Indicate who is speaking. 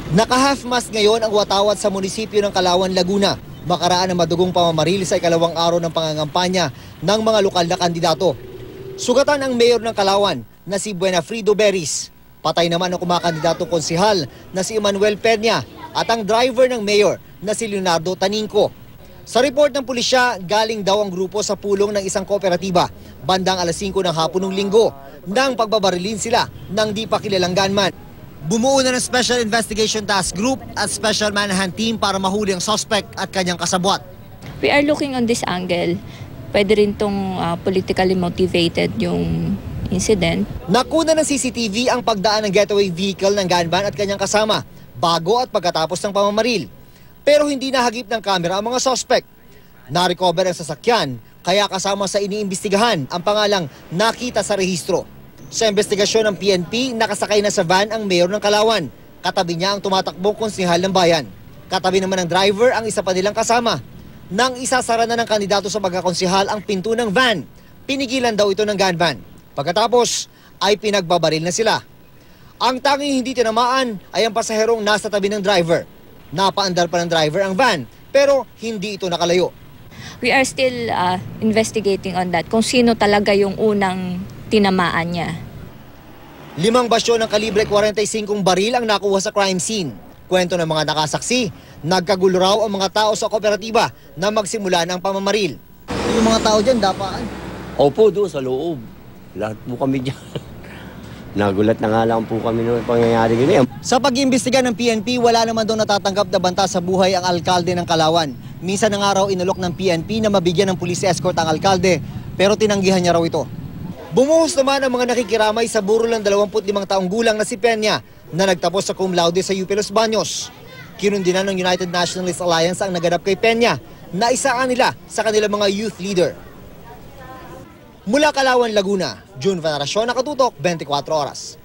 Speaker 1: Naka-half-mast ngayon ang watawat sa munisipyo ng Calauan, Laguna. Makaraan ng madugong pamamaril sa ikalawang araw ng pangangampanya ng mga lokal na kandidato. Sugatan ang mayor ng Calauan na si Buenafrido Beris. Patay naman ang kumakandidatong konsihal na si Emmanuel Peña at ang driver ng mayor na si Leonardo Taninco. Sa report ng pulisya, galing daw ang grupo sa pulong ng isang kooperatiba bandang alas 5 ng hapon ng linggo nang pagbabarilin sila ng di pa kilalang gunman. Bumuo na ng Special Investigation Task Group at Special Manhunt Team para mahuli ang suspect at kanyang kasabwat.
Speaker 2: We are looking on this angle. Pwede rin itong politically motivated yung incident.
Speaker 1: Nakuna ng CCTV ang pagdaan ng getaway vehicle ng gunman at kanyang kasama bago at pagkatapos ng pamamaril. Pero hindi nahagip ng kamera ang mga suspect. Na-recover ang sasakyan, kaya kasama sa iniimbestigahan ang pangalang nakita sa rehistro. Sa investigasyon ng PNP, nakasakay na sa van ang mayor ng Calauan. Katabi niya ang tumatakbong konsehal ng bayan. Katabi naman ng driver ang isa pa nilang kasama. Nang isasara na ng kandidato sa pagkakonsehal ang pinto ng van, pinigilan daw ito ng gunman. Pagkatapos ay pinagbabaril na sila. Ang tanging hindi tinamaan ay ang pasaherong nasa tabi ng driver. Napaandar pa ng driver ang van, pero hindi ito nakalayo.
Speaker 2: We are still investigating on that, kung sino talaga yung unang tinamaan niya.
Speaker 1: 5 basyo ng kalibre 45 baril ang nakuha sa crime scene. Kwento ng mga nakasaksi, nagkagulo raw ang mga tao sa kooperatiba na magsimula ng pamamaril. Yung mga tao dyan, dapaan?
Speaker 3: Opo, doon sa loob. Lahat po kami dyan. Nagulat na nga lang po kami noong pangyayari yun.
Speaker 1: Sa pag-iimbestiga ng PNP, wala naman daw natatanggap na banta sa buhay ang alkalde ng Calauan. Minsan na nga raw inalok ng PNP na mabigyan ng police escort ang alkalde, pero tinanggihan niya raw ito. Bumuhos naman ang mga nakikiramay sa burol ng 25 taong gulang na si Peña na nagtapos sa cum laude sa UP Los Baños. Kinundinan ng United Nationalist Alliance ang naganap kay Peña na isa nila sa kanilang mga youth leader. Mula Calauan, Laguna, June Veneracion, Nakatutok, 24 Oras.